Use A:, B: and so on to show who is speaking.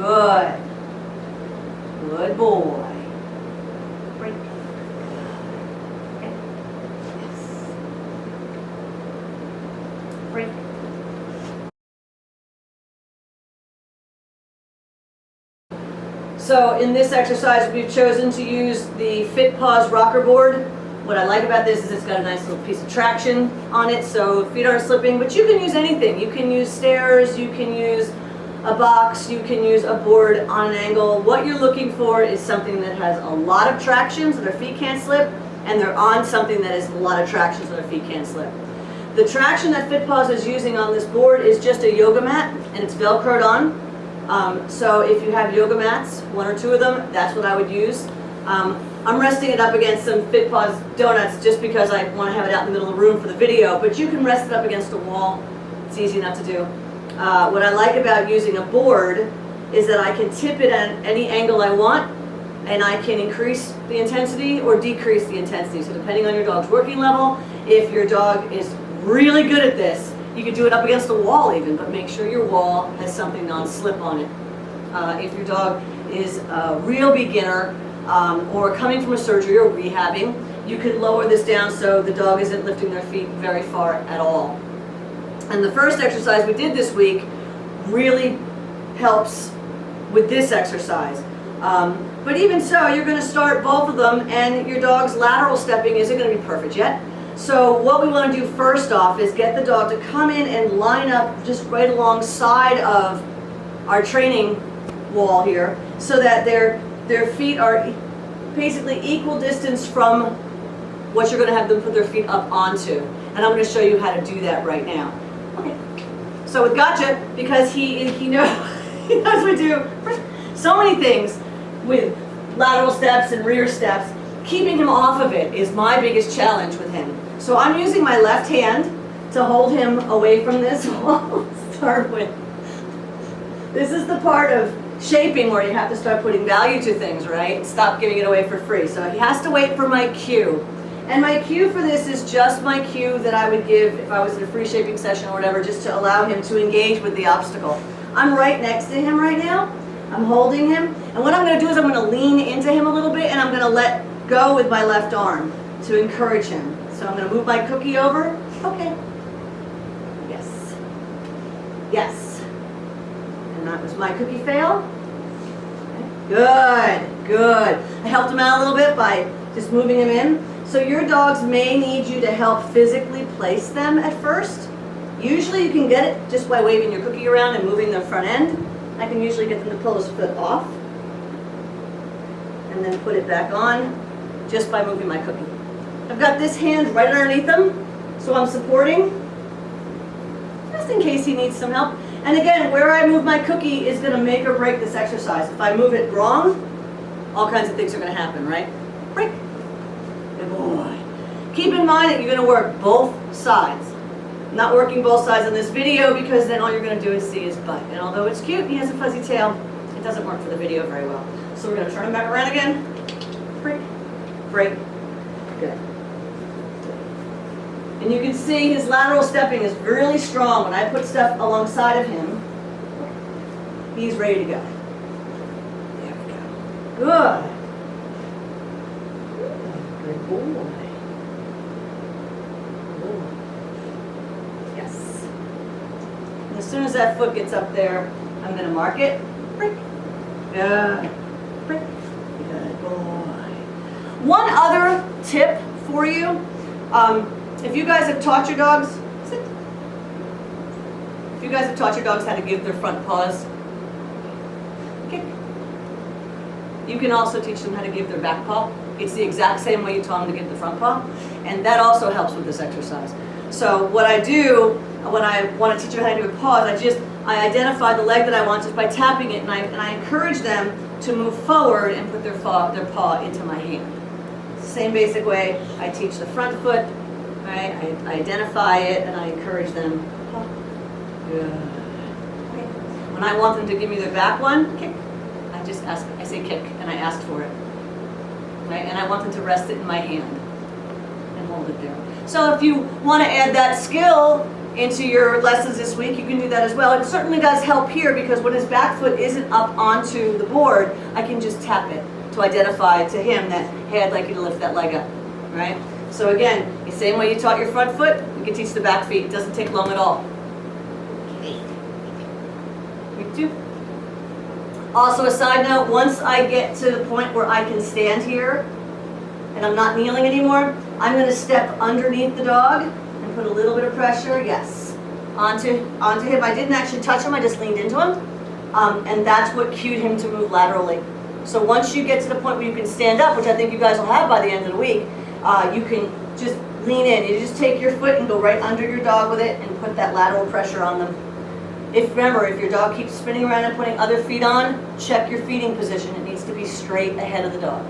A: Good. Good boy. Break. Okay. Yes. Break. So in this exercise, we've chosen to use the FitPaws rocker board. What I like about this is it's got a nice little piece of traction on it, so feet aren't slipping, but you can use anything. You can use stairs, you can use a box, you can use a board on an angle. What you're looking for is something that has a lot of traction so their feet can't slip, and they're on something that has a lot of traction so their feet can't slip. The traction that FitPaws is using on this board is just a yoga mat, and it's Velcroed on. So if you have yoga mats, one or two of them, that's what I would use. I'm resting it up against some FitPaws donuts just because I want to have it out in the middle of the room for the video, but you can rest it up against a wall. It's easy enough to do. What I like about using a board is that I can tip it at any angle I want, and I can increase the intensity or decrease the intensity. So depending on your dog's working level, if your dog is really good at this, you can do it up against the wall even, but make sure your wall has something non-slip on it. If your dog is a real beginner or coming from a surgery or rehabbing, you can lower this down so the dog isn't lifting their feet very far at all. And the first exercise we did this week really helps with this exercise. But even so, you're going to start both of them, and your dog's lateral stepping isn't going to be perfect yet. So what we want to do first off is get the dog to come in and line up just right alongside of our training wall here, so that their feet are basically equal distance from what you're going to have them put their feet up onto. And I'm going to show you how to do that right now. Okay. So with Gotcha, because he knows we do so many things with lateral steps and rear steps, keeping him off of it is my biggest challenge with him. So I'm using my left hand to hold him away from this wall. Start with. This is the part of shaping where you have to start putting value to things, right? Stop giving it away for free. So he has to wait for my cue. And my cue for this is just my cue that I would give if I was in a free shaping session or whatever, just to allow him to engage with the obstacle. I'm right next to him right now. I'm holding him. And what I'm going to do is I'm going to lean into him a little bit, and I'm going to let go with my left arm to encourage him. So I'm going to move my cookie over. Okay. Yes. Yes. And that was my cookie fail. Good, good. I helped him out a little bit by just moving him in. So your dogs may need you to help physically place them at first. Usually you can get it just by waving your cookie around and moving the front end. I can usually get them to pull his foot off and then put it back on just by moving my cookie. I've got this hand right underneath him, so I'm supporting just in case he needs some help. And again, where I move my cookie is going to make or break this exercise. If I move it wrong, all kinds of things are going to happen, right? Break. Good boy. Keep in mind that you're going to work both sides. I'm not working both sides in this video because then all you're going to do is see his butt. And although it's cute, he has a fuzzy tail, it doesn't work for the video very well. So we're going to turn him back around again. Break. Break. Good. And you can see his lateral stepping is really strong. When I put stuff alongside of him, he's ready to go. There we go. Good. Good boy. Good. Yes. And as soon as that foot gets up there, I'm going to mark it. Break. Good. Break. Good boy. One other tip for you. If you guys have taught your dogs, sit. If you guys have taught your dogs how to give their front paws kick, you can also teach them how to give their back paw. It's the exact same way you taught them to give the front paw, and that also helps with this exercise. So what I do when I want to teach them how to do a paws, I identify the leg that I want just by tapping it, and I encourage them to move forward and put their paw into my hand. Same basic way I teach the front foot. Right? I identify it and I encourage them. Good. Okay. When I want them to give me their back one, kick. I say kick, and I ask for it. Right? And I want them to rest it in my hand and hold it there. So if you want to add that skill into your lessons this week, you can do that as well. It certainly does help here because when his back foot isn't up onto the board, I can just tap it to identify to him that, hey, I'd like you to lift that leg up, right? So again, the same way you taught your front foot, you can teach the back feet. It doesn't take long at all. Week 2. Also, a side note, once I get to the point where I can stand here and I'm not kneeling anymore, I'm going to step underneath the dog and put a little bit of pressure, yes, onto him. I didn't actually touch him, I just leaned into him. And that's what cued him to move laterally. So once you get to the point where you can stand up, which I think you guys will have by the end of the week, you can just lean in. You just take your foot and go right under your dog with it and put that lateral pressure on them. Remember, if your dog keeps spinning around and putting other feet on, check your feeding position. It needs to be straight ahead of the dog.